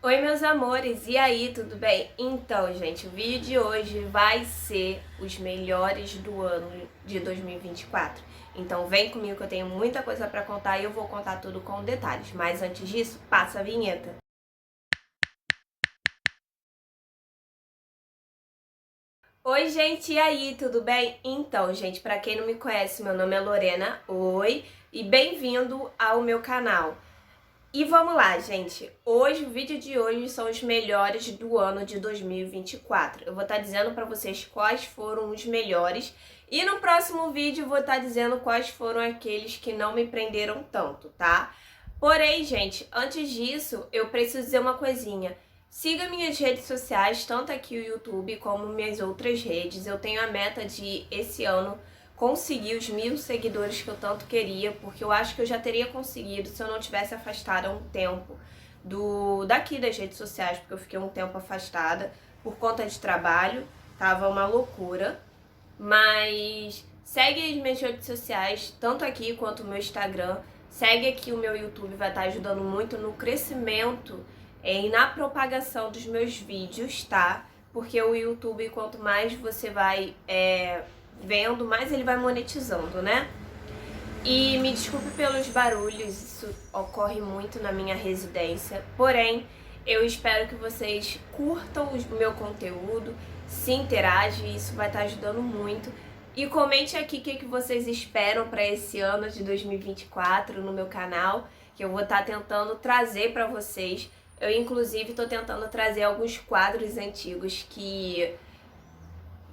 Oi, meus amores, e aí, tudo bem? Então, gente, o vídeo de hoje vai ser os melhores do ano de 2024. Então, vem comigo que eu tenho muita coisa pra contar e eu vou contar tudo com detalhes. Mas antes disso, passa a vinheta. Oi, gente, e aí, tudo bem? Então, gente, pra quem não me conhece, meu nome é Lorena. Oi, e bem-vindo ao meu canal. E vamos lá, gente. Hoje, o vídeo de hoje são os melhores do ano de 2024. Eu vou estar dizendo para vocês quais foram os melhores. E no próximo vídeo eu vou estar dizendo quais foram aqueles que não me prenderam tanto, tá? Porém, gente, antes disso, eu preciso dizer uma coisinha. Siga minhas redes sociais, tanto aqui o YouTube como minhas outras redes. Eu tenho a meta de, esse ano, conseguir os 1000 seguidores que eu tanto queria, porque eu acho que eu já teria conseguido se eu não tivesse afastada um tempo daqui das redes sociais, porque eu fiquei um tempo afastada por conta de trabalho, tava uma loucura. Mas segue as minhas redes sociais, tanto aqui quanto o meu Instagram. Segue aqui o meu YouTube, vai estar ajudando muito no crescimento e na propagação dos meus vídeos, tá? Porque o YouTube, quanto mais você vai vendo, mais ele vai monetizando, né? E me desculpe pelos barulhos, isso ocorre muito na minha residência. Porém, eu espero que vocês curtam o meu conteúdo, se interagem, isso vai estar ajudando muito. E comente aqui o que vocês esperam para esse ano de 2024 no meu canal, que eu vou estar tentando trazer para vocês. Eu, inclusive, estou tentando trazer alguns quadros antigos que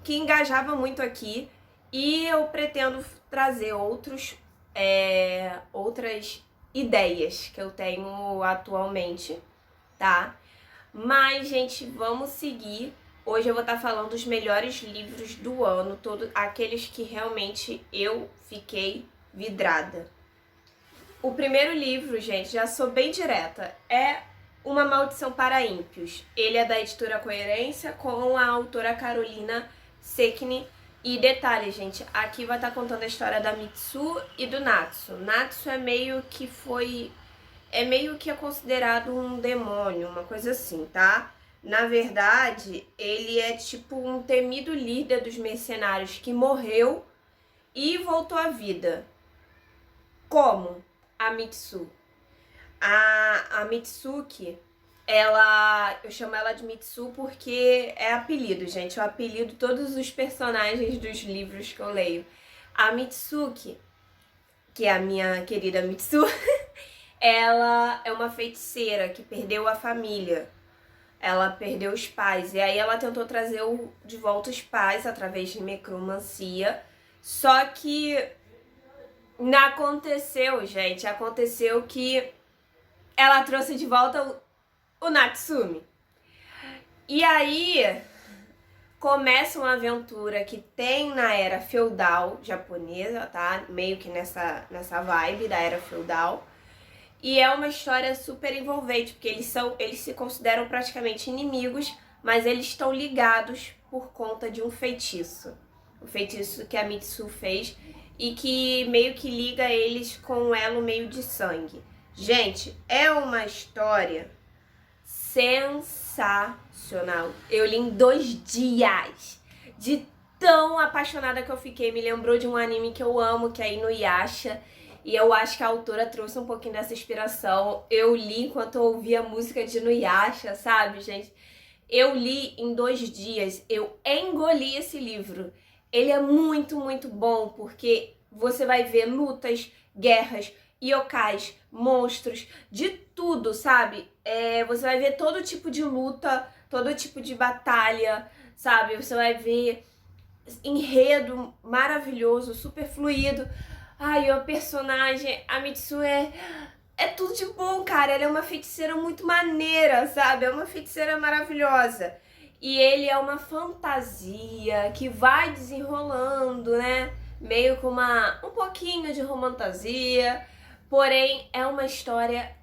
engajavam muito aqui, e eu pretendo trazer outras ideias que eu tenho atualmente, tá? Mas, gente, vamos seguir. Hoje eu vou estar falando dos melhores livros do ano, todos aqueles que realmente eu fiquei vidrada. O primeiro livro, gente, já sou bem direta, é Uma Maldição para Ímpios. Ele é da editora Coerência, com a autora Carolina Sekine. E detalhe, gente, aqui vai estar contando a história da Mitsu e do Natsu. Natsu é meio que é considerado um demônio, uma coisa assim, tá? Na verdade, ele é tipo um temido líder dos mercenários que morreu e voltou à vida. Como? A Mitsu. A Mitsuki, eu chamo ela de Mitsu porque é apelido, gente. Eu apelido todos os personagens dos livros que eu leio. A Mitsuki, que é a minha querida Mitsu, ela é uma feiticeira que perdeu a família. Ela perdeu os pais. E aí ela tentou trazer de volta os pais através de necromancia. Só que não aconteceu, gente. Aconteceu que ela trouxe de volta o Natsumi. E aí começa uma aventura que tem na era feudal japonesa, tá? Meio que nessa vibe da era feudal. E é uma história super envolvente, porque eles se consideram praticamente inimigos, mas eles estão ligados por conta de um feitiço. O feitiço que a Mitsu fez e que meio que liga eles com um elo meio de sangue. Gente, é uma história sensacional. Eu li em 2 dias. De tão apaixonada que eu fiquei. Me lembrou de um anime que eu amo, que é Inuyasha. E eu acho que a autora trouxe um pouquinho dessa inspiração. Eu li enquanto eu ouvia a música de Inuyasha, sabe, gente? Eu li em 2 dias. Eu engoli esse livro. Ele é muito, muito bom, porque você vai ver lutas, guerras, yokais, monstros, de tudo, sabe? Você vai ver todo tipo de luta, todo tipo de batalha, sabe? Você vai ver enredo maravilhoso, super fluido. Ai, o personagem, a Mitsu é tudo de bom, cara. Ela é uma feiticeira muito maneira, sabe? É uma feiticeira maravilhosa. E ele é uma fantasia que vai desenrolando, né? Meio com um pouquinho de romantasia. Porém, é uma história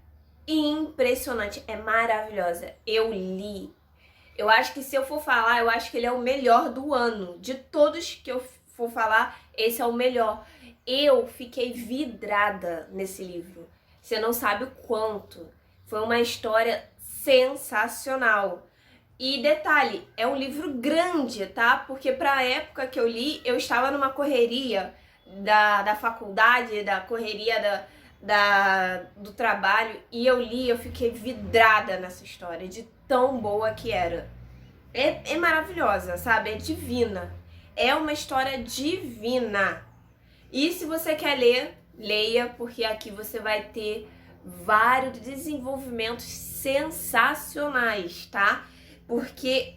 impressionante, é maravilhosa. Eu li. Eu acho que se eu for falar, eu acho que ele é o melhor do ano. De todos que eu for falar, esse é o melhor. Eu fiquei vidrada nesse livro. Você não sabe o quanto. Foi uma história sensacional. E detalhe, é um livro grande, tá? Porque pra época que eu li, eu estava numa correria da faculdade, da correria do trabalho, e eu li, eu fiquei vidrada nessa história, de tão boa que era. É maravilhosa, sabe? É divina. É uma história divina. E se você quer ler, leia, porque aqui você vai ter vários desenvolvimentos sensacionais, tá? Porque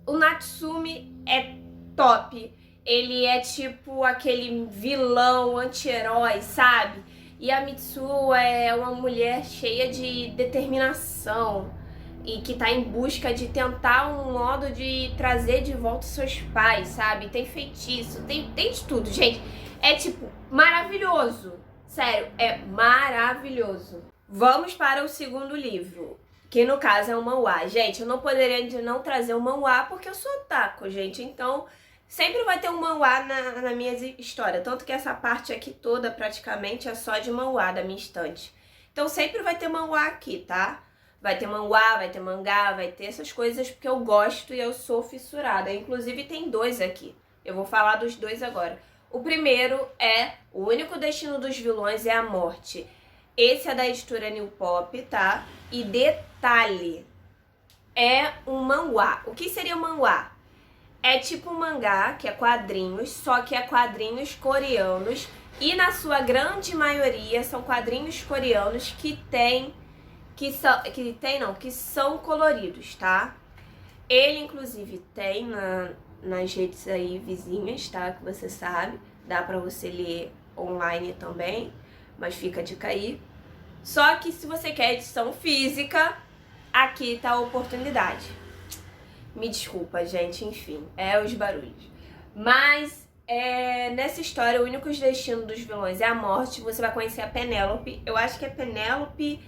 o Natsumi é top. Ele é tipo aquele vilão, anti-herói, sabe? E a Mitsuo é uma mulher cheia de determinação e que tá em busca de tentar um modo de trazer de volta seus pais, sabe? Tem feitiço, tem de tudo, gente. É tipo maravilhoso. Sério, é maravilhoso. Vamos para o segundo livro, que no caso é um manhwa. Gente, eu não poderia não trazer um manhwa porque eu sou otaku, gente. Então, sempre vai ter um manhwa na minha história. Tanto que essa parte aqui toda, praticamente, é só de manhwa da minha estante. Então, sempre vai ter manhwa aqui, tá? Vai ter manhwa, vai ter mangá, vai ter essas coisas porque eu gosto e eu sou fissurada. Inclusive, tem 2 aqui. Eu vou falar dos 2 agora. O primeiro é O Único Destino dos Vilões é a Morte. Esse é da editora New Pop, tá? E detalhe, é um manhwa. O que seria um manhwa? É tipo um mangá, que é quadrinhos, só que é quadrinhos coreanos. E na sua grande maioria são quadrinhos coreanos que são coloridos, tá? Ele, inclusive, tem nas redes aí vizinhas, tá? Que você sabe. Dá pra você ler online também. Mas fica a dica aí. Só que se você quer edição física, aqui tá a oportunidade. Me desculpa, gente, enfim, é os barulhos. Mas nessa história, o único destino dos vilões é a morte. Você vai conhecer a Penélope. Eu acho que é Penélope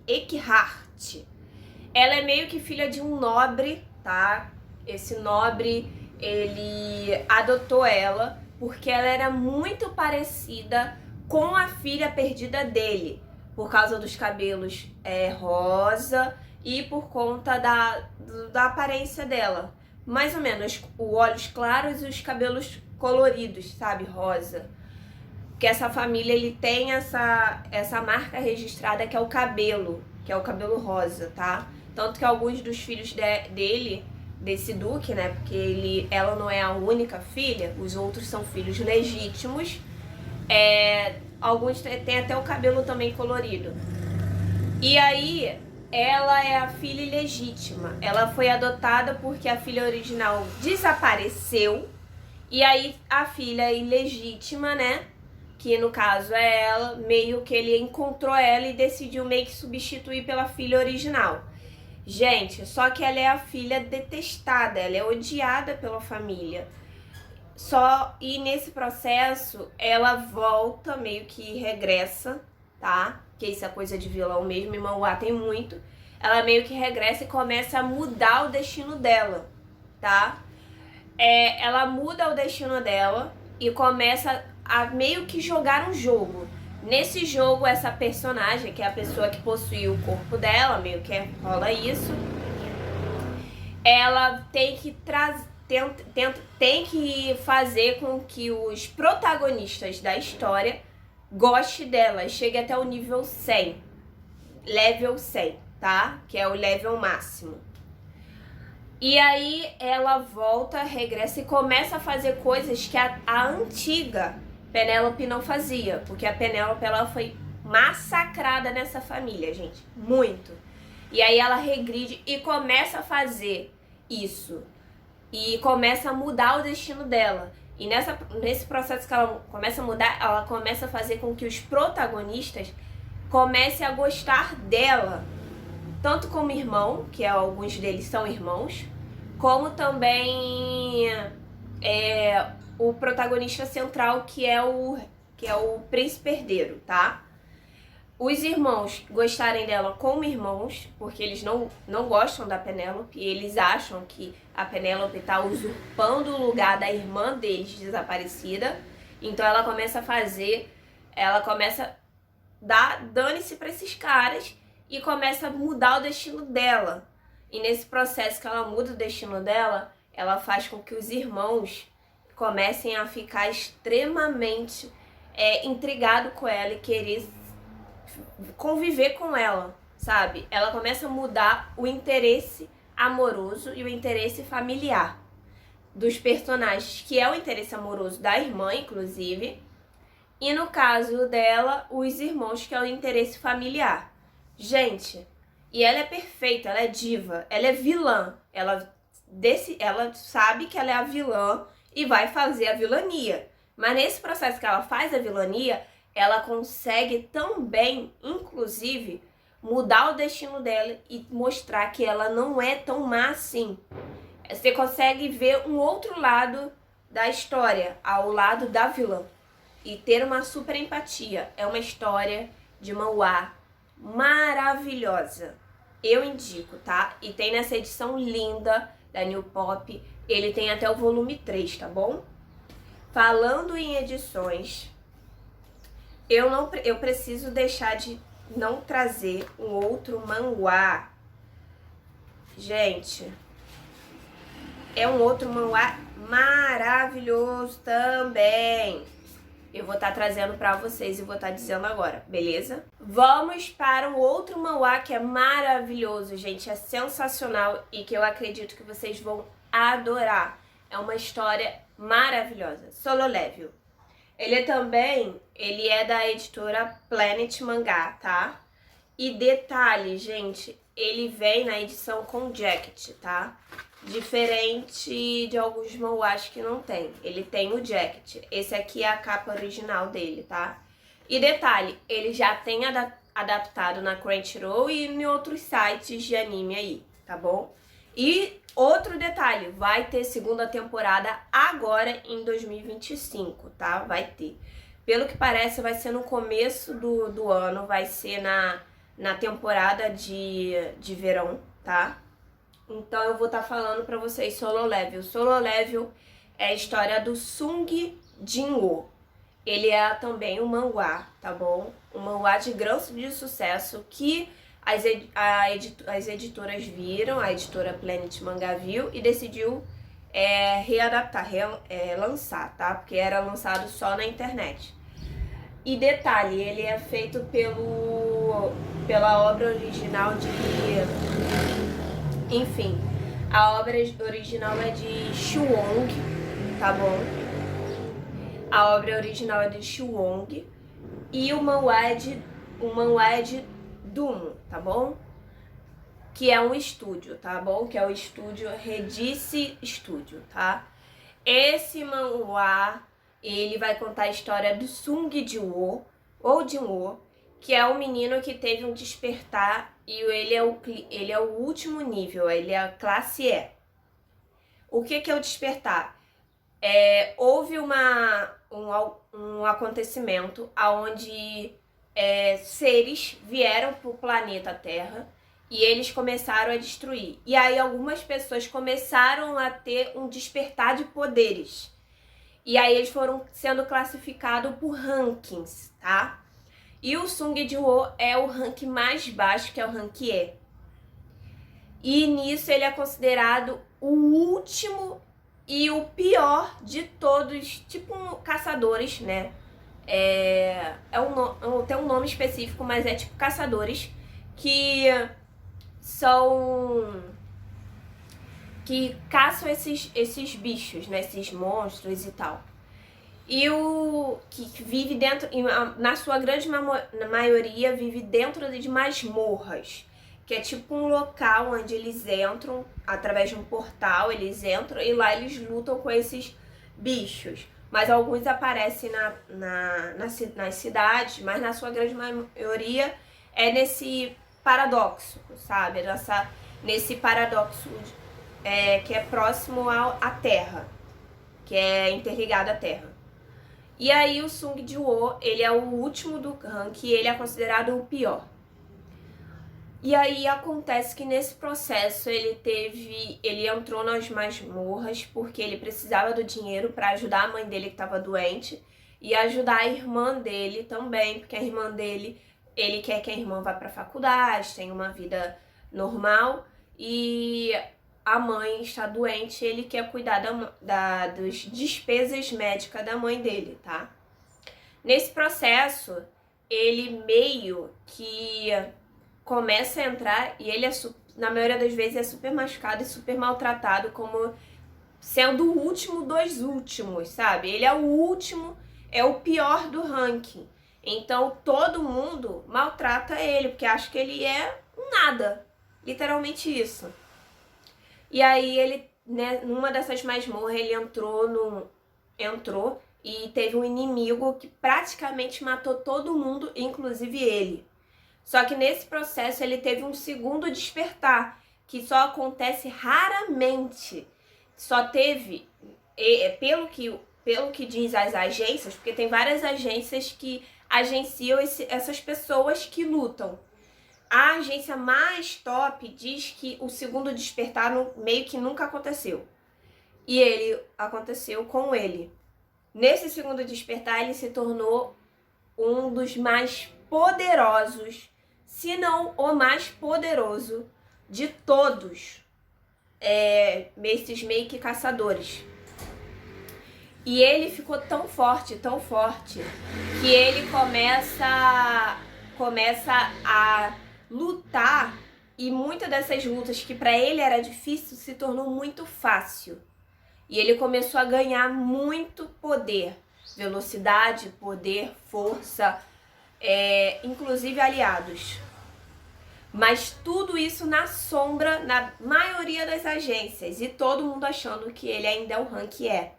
Eckhardt. Ela é meio que filha de um nobre, tá? Esse nobre, ele adotou ela porque ela era muito parecida com a filha perdida dele, por causa dos cabelos rosa e por conta da aparência dela. Mais ou menos, os olhos claros e os cabelos coloridos, sabe? Rosa. Porque essa família, ele tem essa marca registrada que é o cabelo rosa, tá? Tanto que alguns dos filhos dele, desse duque, né? Porque ela não é a única filha, os outros são filhos legítimos. Alguns têm até o cabelo também colorido. E aí, ela é a filha ilegítima. Ela foi adotada porque a filha original desapareceu. E aí, a filha ilegítima, né? Que no caso é ela, meio que ele encontrou ela e decidiu meio que substituir pela filha original. Gente, só que ela é a filha detestada, ela é odiada pela família. E nesse processo, ela volta, meio que regressa, tá? Que isso é coisa de vilão mesmo, e manhwa tem muito. Ela meio que regressa e começa a mudar o destino dela, tá? Ela muda o destino dela e começa a meio que jogar um jogo. Nesse jogo, essa personagem, que é a pessoa que possui o corpo dela, meio que rola isso, ela tem que tem que fazer com que os protagonistas da história gostem dela, chegue até o nível 100, level 100, tá? Que é o level máximo. E aí ela volta, regressa e começa a fazer coisas que a antiga Penélope não fazia, porque a Penélope, ela foi massacrada nessa família, gente, muito. E aí ela regride e começa a fazer isso. E começa a mudar o destino dela. E nesse processo que ela começa a mudar, ela começa a fazer com que os protagonistas comecem a gostar dela. Tanto como irmão, que alguns deles são irmãos, como também o protagonista central, que é o príncipe herdeiro, tá? Os irmãos gostarem dela como irmãos, porque eles não gostam da Penélope, eles acham que a Penélope tá usurpando o lugar da irmã deles desaparecida. Então ela começa a dar dane-se pra esses caras e começa a mudar o destino dela. E nesse processo que ela muda o destino dela, ela faz com que os irmãos comecem a ficar extremamente intrigados com ela e querer conviver com ela, sabe? Ela começa a mudar o interesse amoroso e o interesse familiar dos personagens, que é o interesse amoroso da irmã, inclusive, e no caso dela, os irmãos, que é o interesse familiar. Gente, e ela é perfeita, ela é diva, ela é vilã, ela sabe que ela é a vilã e vai fazer a vilania. Mas nesse processo que ela faz a vilania, ela consegue também, inclusive, mudar o destino dela e mostrar que ela não é tão má assim. Você consegue ver um outro lado da história, ao lado da vilã, e ter uma super empatia. É uma história de manhwa maravilhosa. Eu indico, tá? E tem nessa edição linda da New Pop, ele tem até o volume 3, tá bom? Falando em edições, eu preciso deixar de não trazer um outro manhwa. Gente, é um outro manhwa maravilhoso também. Eu vou estar trazendo pra vocês e vou estar dizendo agora, beleza? Vamos para um outro manhwa que é maravilhoso, gente. É sensacional e que eu acredito que vocês vão adorar. É uma história maravilhosa. Solo Level. Ele é da editora Planet Mangá, tá? E detalhe, gente, ele vem na edição com jacket, tá? Diferente de alguns manhwas que não tem. Ele tem o jacket. Esse aqui é a capa original dele, tá? E detalhe, ele já tem adaptado na Crunchyroll e em outros sites de anime aí, tá bom? E outro detalhe, vai ter segunda temporada agora em 2025, tá? Vai ter. Pelo que parece, vai ser no começo do ano, vai ser na temporada de verão, tá? Então eu vou estar falando pra vocês Solo Level. Solo Level é a história do Sung Jin-woo. Ele é também um manhwa, tá bom? Um manhwa de grande sucesso que as editoras viram, a editora Planet Manga viu e decidiu readaptar, lançar, tá? Porque era lançado só na internet. E detalhe, ele é feito pela obra original Enfim, a obra original é de Shuong, tá bom? A obra original é de Shuong e o manhwa é de Dumo, tá bom? Que é um estúdio, tá bom? Que é o estúdio Redice Studio, tá? Esse manhwa, ele vai contar a história do Sung Jin-woo, ou Jin-woo, que é um menino que teve um despertar e ele é o último nível, ele é a classe E. O que é o despertar? Houve um acontecimento onde seres vieram para o planeta Terra e eles começaram a destruir. E aí algumas pessoas começaram a ter um despertar de poderes. E aí eles foram sendo classificados por rankings, tá? E o Sung Jin-woo é o rank mais baixo, que é o rank E. E nisso ele é considerado o último e o pior de todos, tipo caçadores, né? Tem um nome específico, mas é tipo caçadores que caçam esses bichos, né? Esses monstros e tal. E o que vive dentro, na sua grande maioria, vive dentro de masmorras, que é tipo um local onde eles entram, através de um portal, eles entram e lá eles lutam com esses bichos. Mas alguns aparecem nas cidades, mas na sua grande maioria é nesse paradoxo, sabe? Nesse paradoxo que é próximo à Terra, que é interligado à Terra. E aí o Sung Jin-woo, ele é o último do rank e ele é considerado o pior. E aí acontece que nesse processo ele entrou nas masmorras porque ele precisava do dinheiro para ajudar a mãe dele que estava doente e ajudar a irmã dele também, porque a irmã dele ele quer que a irmã vá pra faculdade, tenha uma vida normal, e a mãe está doente, ele quer cuidar das despesas médicas da mãe dele, tá? Nesse processo, ele meio que começa a entrar, e ele na maioria das vezes é super machucado e super maltratado, como sendo o último dos últimos, sabe? Ele é o último, é o pior do ranking. Então todo mundo maltrata ele, porque acha que ele é um nada. Literalmente isso. E aí ele, né, numa dessas masmorras, ele entrou e teve um inimigo que praticamente matou todo mundo, inclusive ele. Só que nesse processo ele teve um segundo despertar, que só acontece raramente. Só teve, pelo que diz as agências, porque tem várias agências que agenciam essas pessoas que lutam. A agência mais top diz que o segundo despertar meio que nunca aconteceu. E ele aconteceu com ele. Nesse segundo despertar, ele se tornou um dos mais poderosos, se não o mais poderoso de todos, esses meio que caçadores. E ele ficou tão forte, que ele começa a lutar, e muitas dessas lutas que para ele era difícil se tornou muito fácil. E ele começou a ganhar muito poder, velocidade, poder, força, inclusive aliados. Mas tudo isso na sombra, na maioria das agências, e todo mundo achando que ele ainda é o rank é.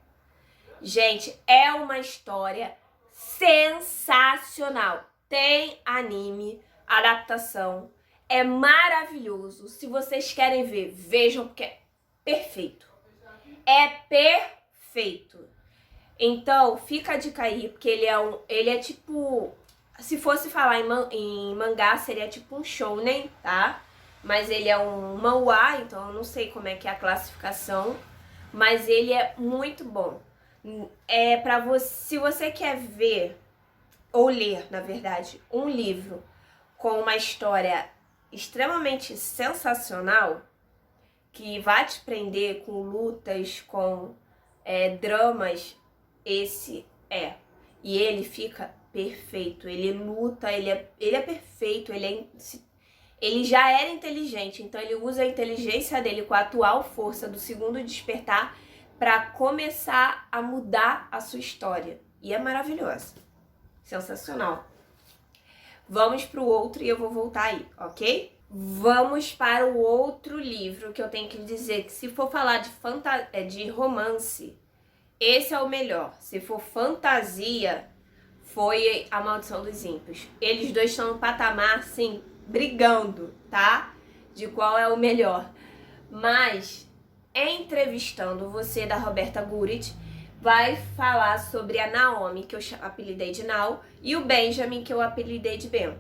Gente, é uma história sensacional. Tem anime, adaptação, é maravilhoso. Se vocês querem ver, vejam, porque é perfeito. É perfeito. Então, fica a dica aí, porque ele é tipo, se fosse falar em mangá, seria tipo um shounen, tá? Mas ele é um manhwa, então eu não sei como é que é a classificação, mas ele é muito bom. É para você, se você quer ver ou ler, na verdade, um livro com uma história extremamente sensacional, que vai te prender com lutas, com dramas, esse é. E ele fica perfeito, ele luta, ele é perfeito, ele já era inteligente, então ele usa a inteligência dele com a atual força do segundo despertar para começar a mudar a sua história. E é maravilhoso. Sensacional. Vamos para o outro e eu vou voltar aí, ok? Vamos para o outro livro que eu tenho que dizer que se for falar de romance, esse é o melhor. Se for fantasia, foi A Maldição dos Ímpios. Eles dois estão no patamar, assim, brigando, tá? De qual é o melhor. Mas, Entrevistando Você, da Roberta Gurit, vai falar sobre a Naomi, que eu apelidei de Nau, e o Benjamin, que eu apelidei de Ben.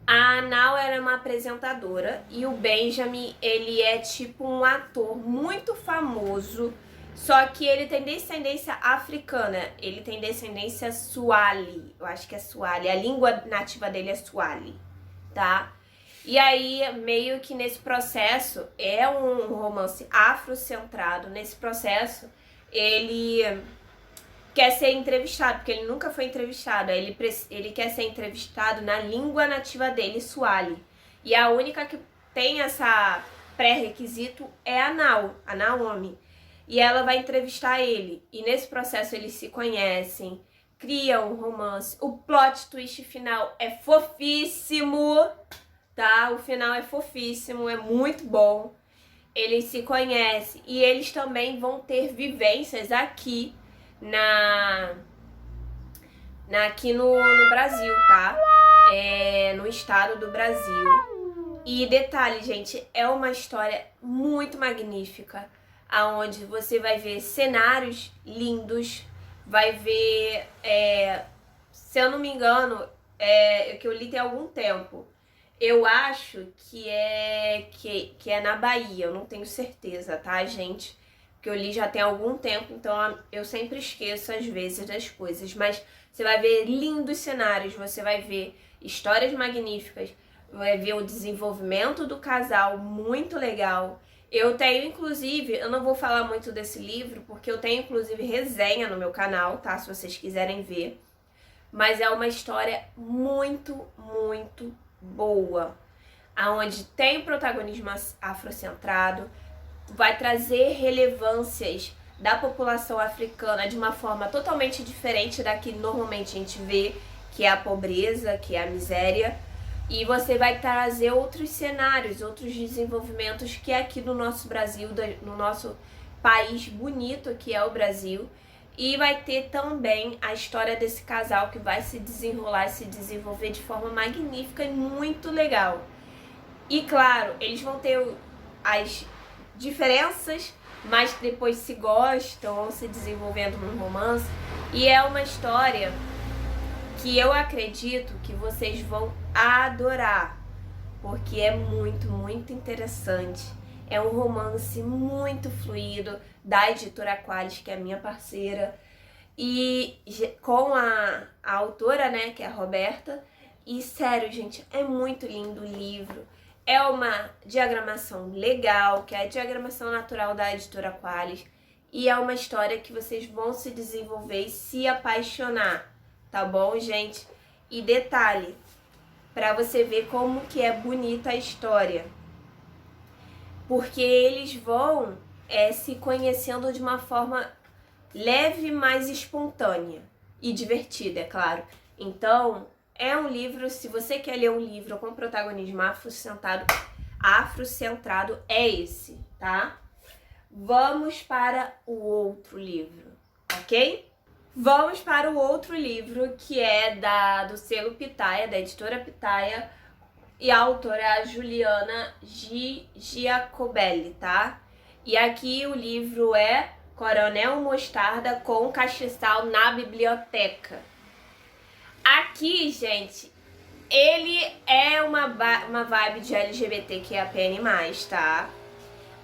A Nau era uma apresentadora e o Benjamin, ele é tipo um ator muito famoso, só que ele tem descendência africana, ele tem descendência Swahili, eu acho que é Swahili, a língua nativa dele é Swahili, tá? E aí, meio que nesse processo, é um romance afrocentrado, nesse processo, ele quer ser entrevistado, porque ele nunca foi entrevistado, ele quer ser entrevistado na língua nativa dele, Swahili. E a única que tem essa pré-requisito é a Naomi. E ela vai entrevistar ele. E nesse processo eles se conhecem, criam um romance. O plot twist final é fofíssimo, tá? O final é fofíssimo, é muito bom. Eles se conhecem e eles também vão ter vivências aqui aqui no Brasil, tá? No estado do Brasil. E detalhe, gente, é uma história muito magnífica, aonde você vai ver cenários lindos, vai ver, se eu não me engano, que eu li tem algum tempo. Eu acho que é na Bahia, eu não tenho certeza, tá, gente? Que eu li já tem algum tempo, então eu sempre esqueço às vezes das coisas, mas você vai ver lindos cenários, você vai ver histórias magníficas, vai ver o desenvolvimento do casal muito legal. Eu tenho, inclusive, eu não vou falar muito desse livro, porque eu tenho, inclusive, resenha no meu canal, tá? Se vocês quiserem ver. Mas é uma história muito, muito boa, aonde tem protagonismo afrocentrado, vai trazer relevâncias da população africana de uma forma totalmente diferente da que normalmente a gente vê, que é a pobreza, que é a miséria. E você vai trazer outros cenários, outros desenvolvimentos que é aqui no nosso Brasil, no nosso país bonito que é o Brasil. E vai ter também a história desse casal que vai se desenrolar e se desenvolver de forma magnífica e muito legal. E claro, eles vão ter as diferenças, mas depois se gostam, vão se desenvolvendo num romance. E é uma história que eu acredito que vocês vão adorar, porque é muito, muito interessante. É um romance muito fluido, da editora Qualis, que é minha parceira, e com a autora, né, que é a Roberta. E sério, gente, é muito lindo o livro. É uma diagramação legal, que é a diagramação natural da editora Qualis, e é uma história que vocês vão se desenvolver e se apaixonar. Tá bom, gente? E detalhe, para você ver como que é bonita a história. Porque eles vão se conhecendo de uma forma leve, mais espontânea e divertida, é claro. Então, é um livro, se você quer ler um livro com protagonismo afrocentrado, é esse, tá? Vamos para o outro livro, ok? Vamos para o outro livro, que é do selo Pitaia, da editora Pitaia, e a autora é a Juliana Giacobelli, tá? E aqui o livro é Coronel Mostarda com Castiçal na Biblioteca. Aqui, gente, ele é uma vibe de LGBTQIAPN+, tá?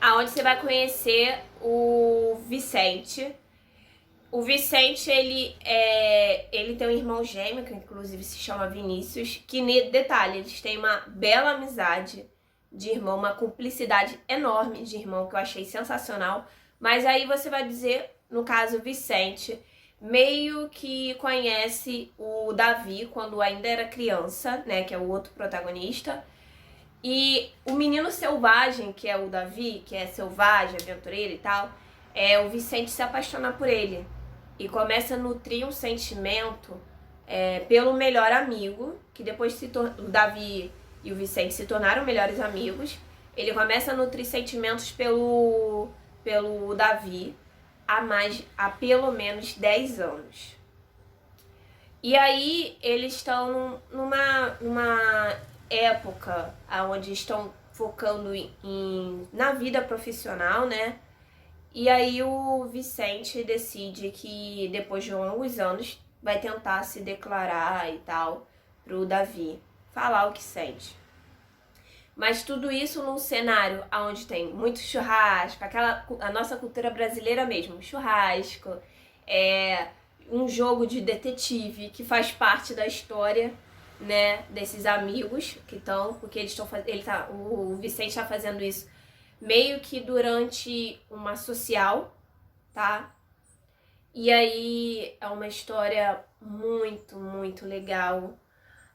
Aonde você vai conhecer o Vicente. O Vicente, ele tem um irmão gêmeo, que inclusive se chama Vinícius, que, detalhe, eles têm uma bela amizade de irmão, uma cumplicidade enorme de irmão, que eu achei sensacional. Mas aí você vai dizer, no caso, o Vicente meio que conhece o Davi quando ainda era criança, né, que é o outro protagonista. E o menino selvagem, que é o Davi, que é selvagem, aventureiro e tal, o Vicente se apaixona por ele e começa a nutrir um sentimento pelo melhor amigo, que depois o Davi e o Vicente se tornaram melhores amigos. Ele começa a nutrir sentimentos pelo Davi há pelo menos 10 anos. E aí eles estão numa época onde estão focando na vida profissional, né? E aí o Vicente decide que depois de longos anos vai tentar se declarar e tal pro Davi, falar o que sente. Mas tudo isso num cenário onde tem muito churrasco, a nossa cultura brasileira mesmo, churrasco, um jogo de detetive que faz parte da história, né, desses amigos que estão, porque o Vicente está fazendo isso meio que durante uma social, tá? E aí é uma história muito, muito legal,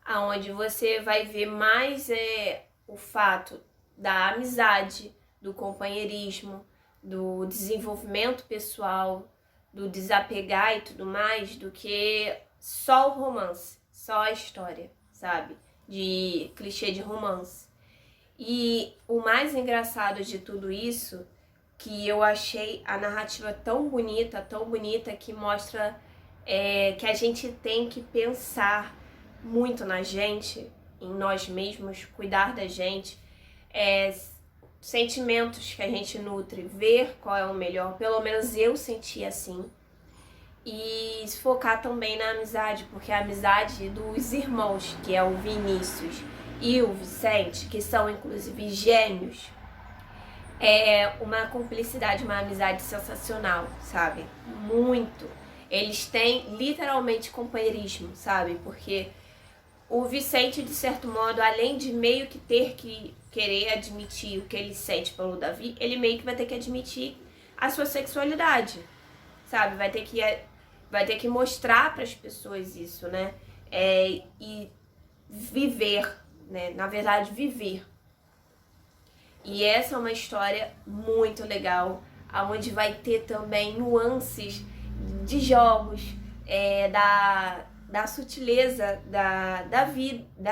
aonde você vai ver mais o fato da amizade, do companheirismo, do desenvolvimento pessoal, do desapegar e tudo mais, do que só o romance, só a história, sabe? De clichê de romance. E o mais engraçado de tudo isso, que eu achei a narrativa tão bonita, que mostra que a gente tem que pensar muito na gente, em nós mesmos, cuidar da gente, sentimentos que a gente nutre, ver qual é o melhor, pelo menos eu senti assim, e se focar também na amizade, porque a amizade dos irmãos, que é o Vinícius e o Vicente, que são inclusive gêmeos, é uma cumplicidade, uma amizade sensacional, sabe? Muito. Eles têm literalmente companheirismo, sabe? Porque o Vicente, de certo modo, além de meio que ter que querer admitir o que ele sente pelo Davi, ele meio que vai ter que admitir a sua sexualidade, sabe? Vai ter que mostrar para as pessoas isso, né? E viver, né? Na verdade, viver. E essa é uma história muito legal, onde vai ter também nuances de jogos, da sutileza da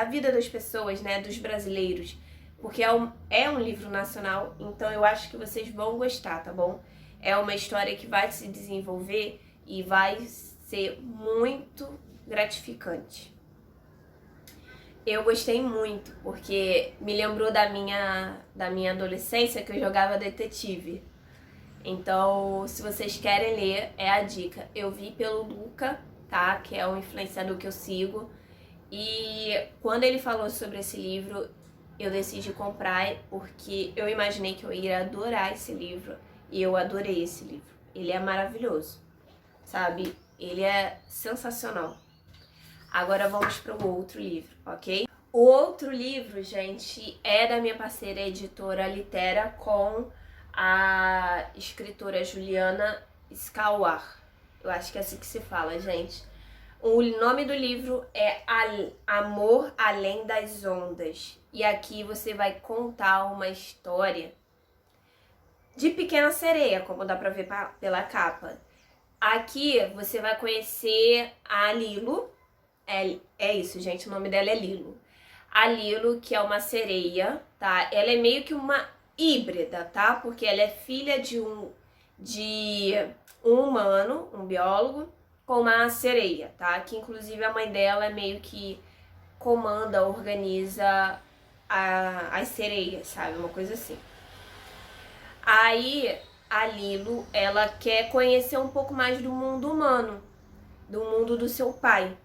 vida das pessoas, né, dos brasileiros. Porque é um livro nacional, então eu acho que vocês vão gostar, tá bom? É uma história que vai se desenvolver e vai ser muito gratificante. Eu gostei muito, porque me lembrou da minha adolescência, que eu jogava detetive. Então, se vocês querem ler, é a dica. Eu vi pelo Luca, tá? Que é um influenciador que eu sigo. E quando ele falou sobre esse livro, eu decidi comprar, porque eu imaginei que eu ia adorar esse livro. E eu adorei esse livro. Ele é maravilhoso, sabe? Ele é sensacional. Agora vamos para o outro livro, ok? O outro livro, gente, é da minha parceira editora Litera com a escritora Juliana Skawar. Eu acho que é assim que se fala, gente. O nome do livro é Amor Além das Ondas. E aqui você vai contar uma história de Pequena Sereia, como dá pra ver pela capa. Aqui você vai conhecer a Lilo. É isso, gente, o nome dela é Lilo. A Lilo, que é uma sereia, tá? Ela é meio que uma híbrida, tá? Porque ela é filha de um humano, um biólogo, com uma sereia, tá? Que inclusive a mãe dela é meio que comanda, organiza as sereias, sabe? Uma coisa assim. Aí a Lilo, ela quer conhecer um pouco mais do mundo humano, do mundo do seu pai,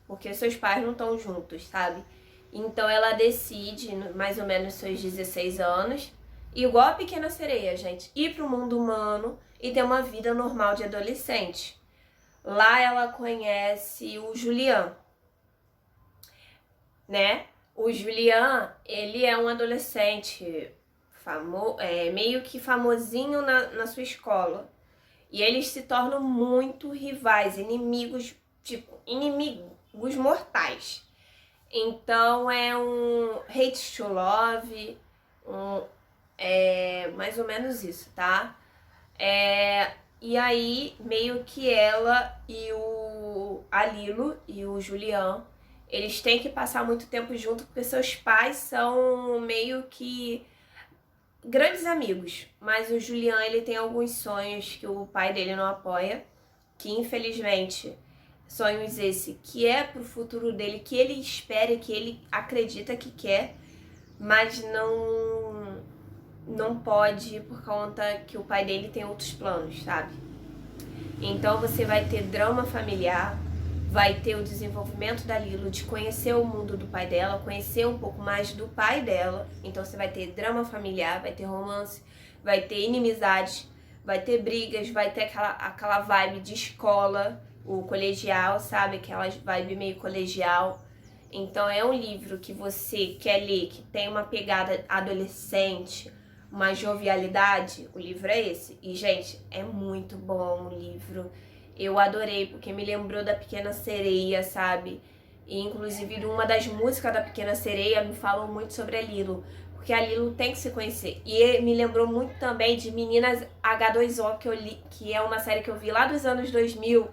porque seus pais não estão juntos, sabe? Então ela decide, mais ou menos seus 16 anos, igual a Pequena Sereia, gente, ir pro mundo humano e ter uma vida normal de adolescente. Lá ela conhece o Julian, né? O Julian, ele é um adolescente meio que famosinho na sua escola. E eles se tornam muito rivais, inimigos, tipo, inimigos mortais. Então é um hate to love, mais ou menos isso, tá? E aí, meio que ela e a Lilo e o Julian, eles têm que passar muito tempo junto, porque seus pais são meio que grandes amigos. Mas o Julian, ele tem alguns sonhos que o pai dele não apoia, que infelizmente... sonhos esse que é pro futuro dele, que ele espera, que ele acredita que quer, mas não pode por conta que o pai dele tem outros planos, sabe? Então você vai ter drama familiar, vai ter o desenvolvimento da Lilo de conhecer o mundo do pai dela, conhecer um pouco mais do pai dela. Então você vai ter drama familiar, vai ter romance, vai ter inimizade, vai ter brigas, vai ter aquela vibe de escola, o colegial, sabe? Aquela vibe meio colegial. Então é um livro que você quer ler, que tem uma pegada adolescente, uma jovialidade, o livro é esse. E, gente, é muito bom o livro. Eu adorei, porque me lembrou da Pequena Sereia, sabe? E, inclusive, uma das músicas da Pequena Sereia me falou muito sobre a Lilo, porque a Lilo tem que se conhecer. E me lembrou muito também de Meninas H2O, que eu li, que é uma série que eu vi lá dos anos 2000,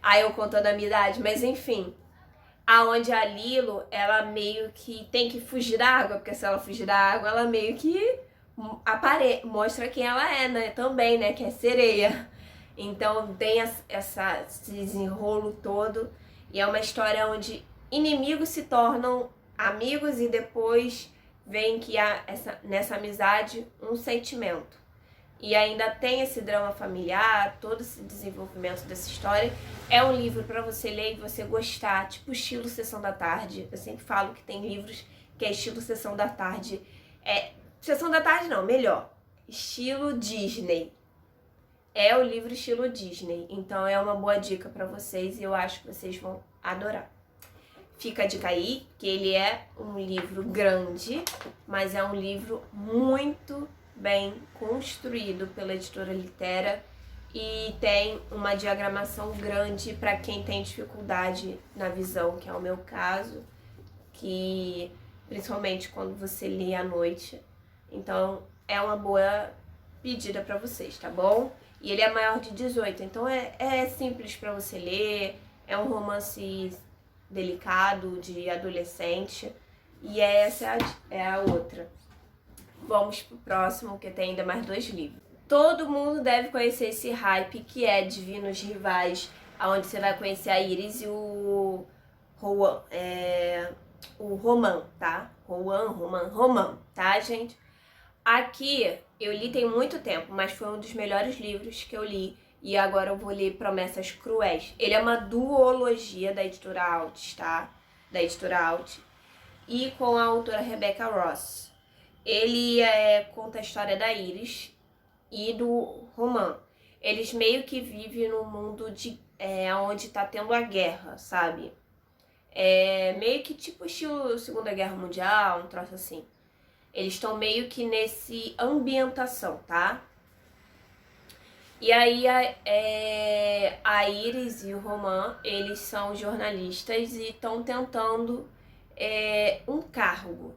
aí eu contando a minha idade, mas enfim, aonde a Lilo, ela meio que tem que fugir da água, porque se ela fugir da água, ela meio que mostra quem ela é, né, também, né, que é sereia. Então tem esse desenrolo todo, e é uma história onde inimigos se tornam amigos e depois vem que há nessa amizade um sentimento. E ainda tem esse drama familiar, todo esse desenvolvimento dessa história. É um livro para você ler e você gostar, tipo estilo Sessão da Tarde. Eu sempre falo que tem livros que é estilo Sessão da Tarde. Sessão da Tarde não, melhor. Estilo Disney. É o livro estilo Disney. Então é uma boa dica para vocês e eu acho que vocês vão adorar. fica a dica aí, que ele é um livro grande, mas é um livro muito bem construído pela editora Litera e tem uma diagramação grande para quem tem dificuldade na visão, que é o meu caso, que principalmente quando você lê à noite. Então é uma boa pedida para vocês, tá bom? E ele é maior de 18, então é simples para você ler, é um romance delicado, de adolescente, e essa é a outra. Vamos pro próximo, que tem ainda mais 2 livros. Todo mundo deve conhecer esse hype que é Divinos Rivais, onde você vai conhecer a Iris e o Roman, tá? Roman, tá, gente? Aqui eu li tem muito tempo, mas foi um dos melhores livros que eu li. E agora eu vou ler Promessas Cruéis. Ele é uma duologia da editora Alt, tá? Da editora Alt. E com a autora Rebecca Ross. Ele conta a história da Iris e do Roman. Eles meio que vivem num mundo onde tá tendo a guerra, sabe? Meio que tipo estilo Segunda Guerra Mundial, um troço assim. Eles estão meio que nesse ambientação, tá? E aí a Iris e o Roman, eles são jornalistas e estão tentando um cargo.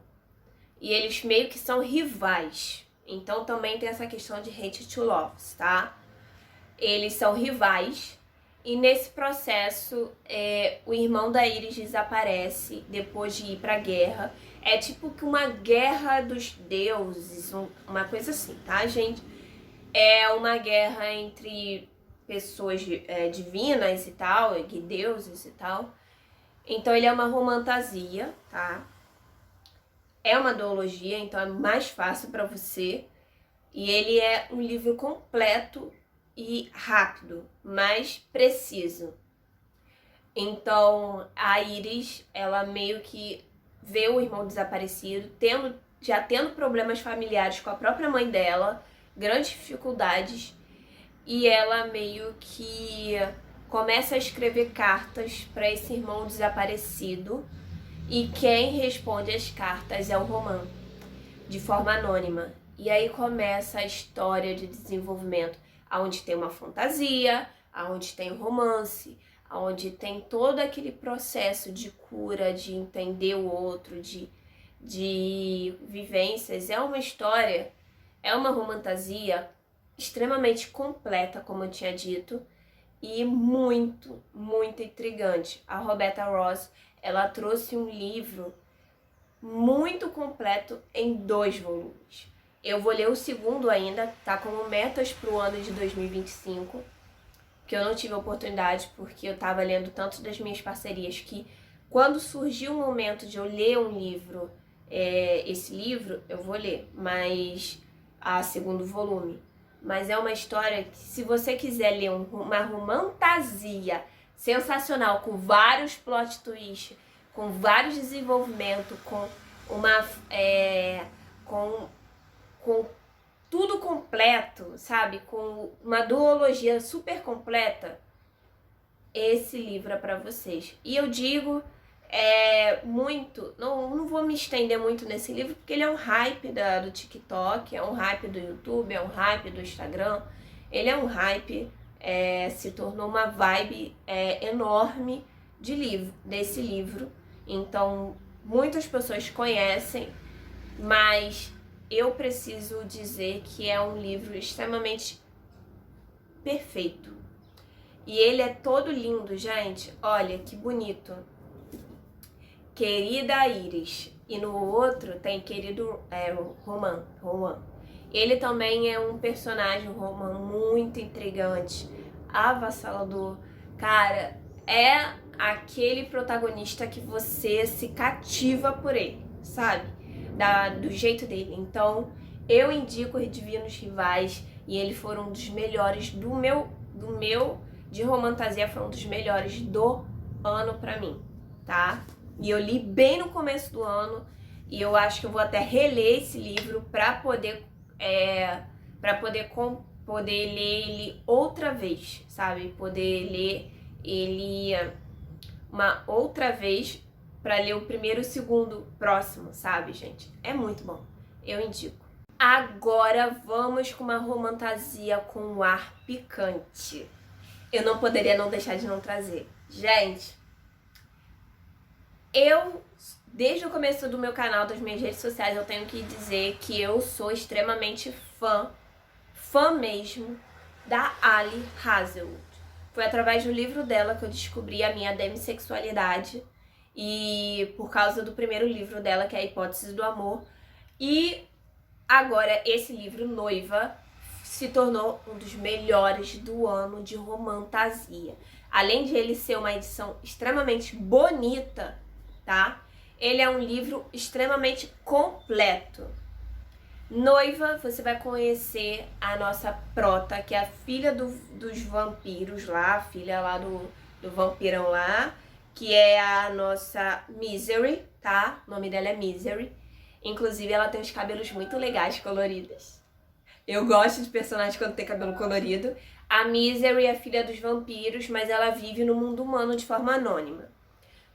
E eles meio que são rivais. Então também tem essa questão de hate to lovers, tá? Eles são rivais. E nesse processo, o irmão da Iris desaparece depois de ir pra guerra. É tipo que uma guerra dos deuses, uma coisa assim, tá, gente? É uma guerra entre pessoas divinas e tal, deuses e tal. Então ele é uma romantasia, tá? É uma duologia, então é mais fácil pra você. E ele é um livro completo e rápido, mas preciso. Então a Iris, ela meio que vê o irmão desaparecido, já tendo problemas familiares com a própria mãe dela, grandes dificuldades, e ela meio que começa a escrever cartas para esse irmão desaparecido, e quem responde as cartas é o Roman, de forma anônima. E aí começa a história de desenvolvimento, onde tem uma fantasia, onde tem um romance, onde tem todo aquele processo de cura, de entender o outro, de vivências. É uma história, é uma romantasia extremamente completa, como eu tinha dito, e muito, muito intrigante. A Rebecca Ross, ela trouxe um livro muito completo em 2 volumes. Eu vou ler o segundo ainda, tá como metas pro ano de 2025, que eu não tive oportunidade porque eu tava lendo tanto das minhas parcerias que quando surgiu o momento de eu ler um livro, esse livro, eu vou ler, mas a segundo volume. Mas é uma história que, se você quiser ler uma romantasia sensacional, com vários plot twists, com vários desenvolvimentos, com com tudo completo, sabe? Com uma duologia super completa, esse livro é pra vocês. E eu digo não vou me estender muito nesse livro, porque ele é um hype do TikTok, é um hype do YouTube, é um hype do Instagram. Ele é um hype, se tornou uma vibe enorme desse livro. Então, muitas pessoas conhecem, mas eu preciso dizer que é um livro extremamente perfeito. E ele é todo lindo, gente. Olha que bonito. Querida Iris. E no outro tem querido Roman. Ele também é um personagem, Roman, muito intrigante, avassalador. Cara, é aquele protagonista que você se cativa por ele, sabe? Do jeito dele. Então, eu indico os Divinos Rivais, e ele foi um dos melhores do meu de romantasia, foi um dos melhores do ano pra mim, tá? E eu li bem no começo do ano, e eu acho que eu vou até reler esse livro pra poder ler ele outra vez, sabe? Poder ler ele uma outra vez pra ler o primeiro e o segundo próximo, sabe, gente? É muito bom. Eu indico. Agora vamos com uma romantasia com um ar picante. Eu não poderia não deixar de não trazer. Gente, desde o começo do meu canal, das minhas redes sociais, eu tenho que dizer que eu sou extremamente fã mesmo, da Ali Hazelwood. Foi através do livro dela que eu descobri a minha demissexualidade e por causa do primeiro livro dela, que é A Hipótese do Amor. E agora esse livro, Noiva, se tornou um dos melhores do ano de romantasia. Além de ele ser uma edição extremamente bonita, tá? Ele é um livro extremamente completo. Noiva, você vai conhecer a nossa prota, que é a filha dos vampiros lá, a filha lá do vampirão lá, que é a nossa Misery, tá? O nome dela é Misery. Inclusive, ela tem os cabelos muito legais, coloridos. Eu gosto de personagens quando tem cabelo colorido. A Misery é filha dos vampiros, mas ela vive no mundo humano de forma anônima.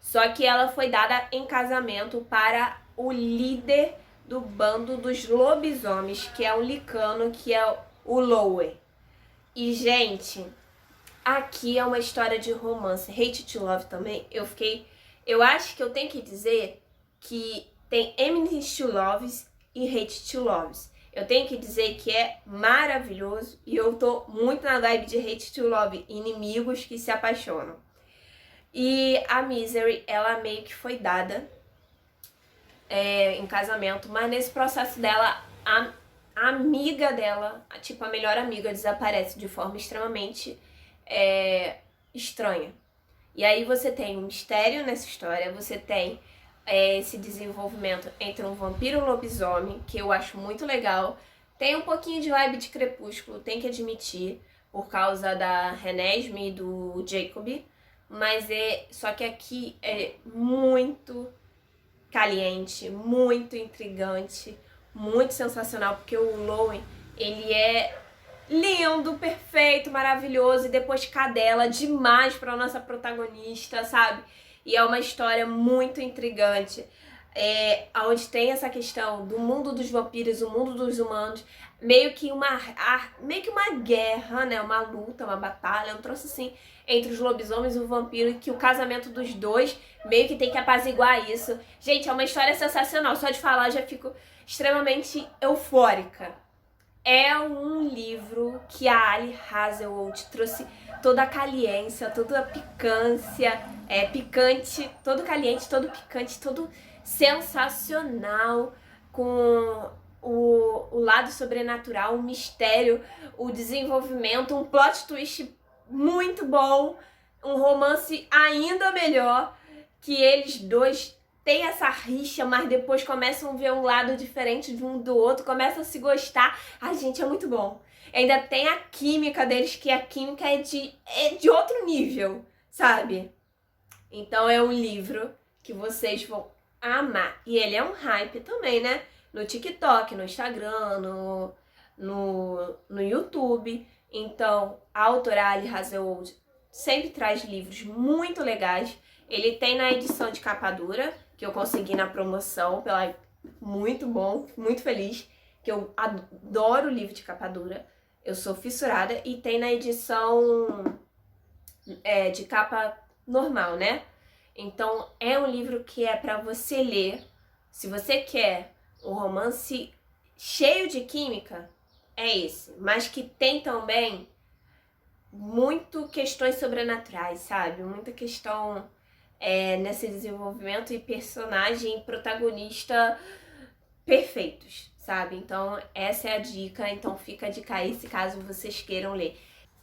Só que ela foi dada em casamento para o líder do bando dos lobisomens, que é um licano, que é o Lowe. E, gente, aqui é uma história de romance. Hate to Love também. Eu acho que eu tenho que dizer que tem Enemies to Lovers e Hate to Lovers. Eu tenho que dizer que é maravilhoso e eu tô muito na vibe de Hate to Love, inimigos que se apaixonam. E a Misery, ela meio que foi dada em casamento, mas nesse processo dela, a amiga dela, tipo a melhor amiga, desaparece de forma extremamente estranha. E aí você tem um mistério nessa história, você tem esse desenvolvimento entre um vampiro e um lobisomem, que eu acho muito legal. Tem um pouquinho de vibe de Crepúsculo, tem que admitir, por causa da Renesmee e do Jacob, mas só que aqui é muito caliente, muito intrigante, muito sensacional, porque o Lowen, ele é lindo, perfeito, maravilhoso, e depois cadela demais pra nossa protagonista, sabe? E é uma história muito intrigante, onde tem essa questão do mundo dos vampiros, o mundo dos humanos, meio que uma guerra, né? Uma luta, uma batalha, um troço assim, entre os lobisomens e o vampiro, e que o casamento dos dois meio que tem que apaziguar isso. Gente, é uma história sensacional, só de falar já fico extremamente eufórica. É um livro que a Ali Hazelwood trouxe toda a caliência, toda a picância, picante, todo caliente, todo picante, todo sensacional, com o lado sobrenatural, o mistério, o desenvolvimento, um plot twist muito bom, um romance ainda melhor, que eles dois têm essa rixa, mas depois começam a ver um lado diferente de um do outro, começam a se gostar. Ai, gente, é muito bom. Ainda tem a química deles, que a química é de outro nível, sabe? Então é um livro que vocês vão amar. E ele é um hype também, né? No TikTok, no Instagram, no YouTube. Então, a autora Ali Hazelwood sempre traz livros muito legais. Ele tem na edição de capa dura, que eu consegui na promoção, muito bom, muito feliz, que eu adoro o livro de capa dura, eu sou fissurada, e tem na edição de capa normal, né? Então, é um livro que é para você ler. Se você quer um romance cheio de química, é esse, mas que tem também muito questões sobrenaturais, sabe? Muita questão nesse desenvolvimento, e personagem e protagonista perfeitos, sabe? Então essa é a dica, então fica a dica aí se caso vocês queiram ler.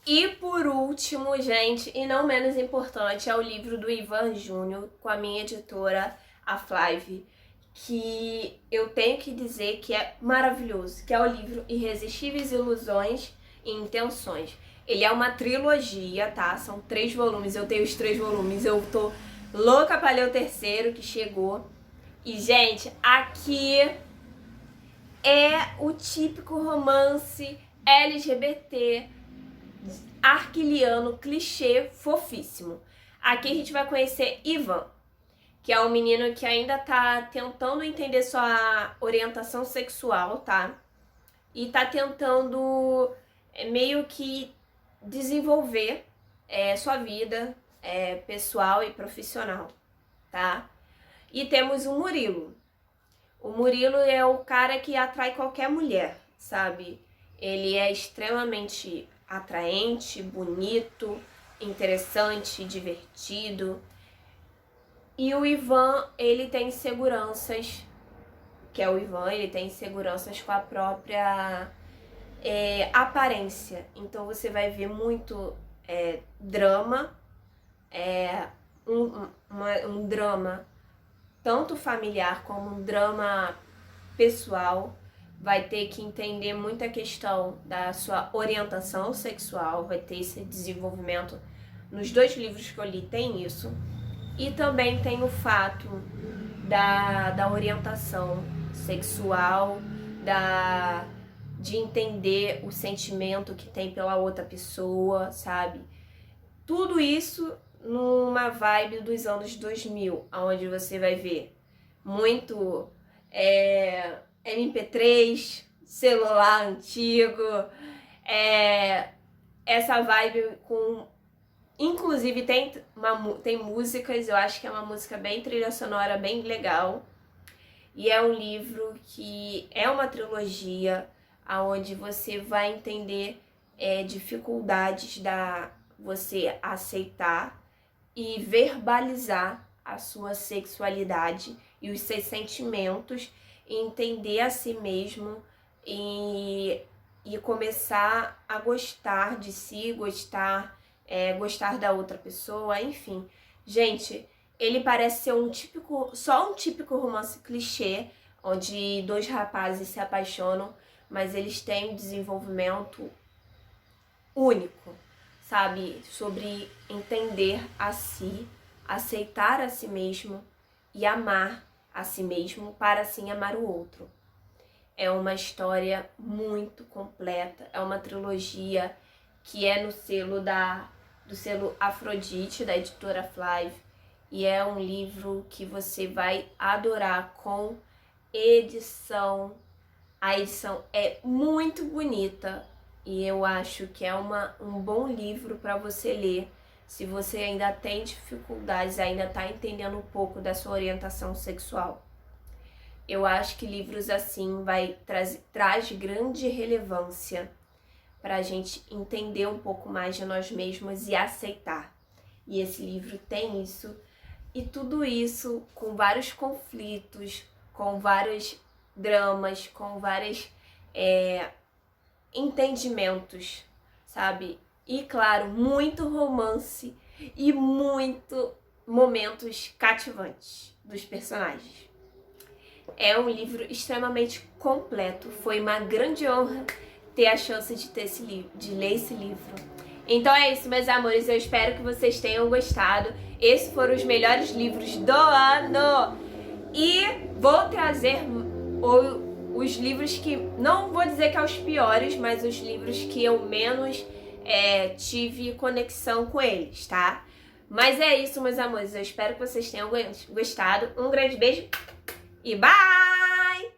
E por último, gente, e não menos importante, é o livro do Ivan Júnior, com a minha editora, a Flive, que eu tenho que dizer que é maravilhoso, que é o livro Irresistíveis Ilusões e Intenções. Ele é uma trilogia, tá? São 3 volumes, eu tenho os 3 volumes, eu tô louca pra ler o terceiro que chegou. E, gente, aqui é o típico romance LGBT, arquiliano, clichê, fofíssimo. Aqui a gente vai conhecer Ivan, que é um menino que ainda tá tentando entender sua orientação sexual, tá? E tá tentando meio que desenvolver sua vida pessoal e profissional, tá? E temos o Murilo. O Murilo é o cara que atrai qualquer mulher, sabe? Ele é extremamente atraente, bonito, interessante, divertido. E o Ivan, ele tem inseguranças, que é o Ivan, ele tem inseguranças com a própria aparência. Então você vai ver muito drama, um drama tanto familiar como um drama pessoal. Vai ter que entender muita questão da sua orientação sexual, vai ter esse desenvolvimento. Nos 2 livros que eu li tem isso. E também tem o fato da orientação sexual, de entender o sentimento que tem pela outra pessoa, sabe? Tudo isso numa vibe dos anos 2000, onde você vai ver muito MP3, celular antigo, essa vibe com... Inclusive tem músicas, eu acho que é uma música bem trilha sonora, bem legal. E é um livro que é uma trilogia, onde você vai entender dificuldades da você aceitar e verbalizar a sua sexualidade e os seus sentimentos, e entender a si mesmo e começar a gostar de si, gostar da outra pessoa, enfim. Gente, ele parece ser só um típico romance clichê, onde 2 rapazes se apaixonam, mas eles têm um desenvolvimento único, sabe? Sobre entender a si, aceitar a si mesmo e amar a si mesmo para assim amar o outro. É uma história muito completa, é uma trilogia que é no selo do selo Afrodite, da editora Flive, e é um livro que você vai adorar com edição. A edição é muito bonita e eu acho que é um bom livro para você ler se você ainda tem dificuldades, ainda está entendendo um pouco da sua orientação sexual. Eu acho que livros assim traz grande relevância para a gente entender um pouco mais de nós mesmos e aceitar. E esse livro tem isso, e tudo isso com vários conflitos, com vários dramas, com vários entendimentos, sabe? E claro, muito romance e muito momentos cativantes dos personagens. É um livro extremamente completo. Foi uma grande honra ter a chance de ler esse livro. Então é isso, meus amores. Eu espero que vocês tenham gostado. Esses foram os melhores livros do ano. E vou trazer os livros que... Não vou dizer que são os piores, mas os livros que eu menos tive conexão com eles, tá? Mas é isso, meus amores. Eu espero que vocês tenham gostado. Um grande beijo e bye!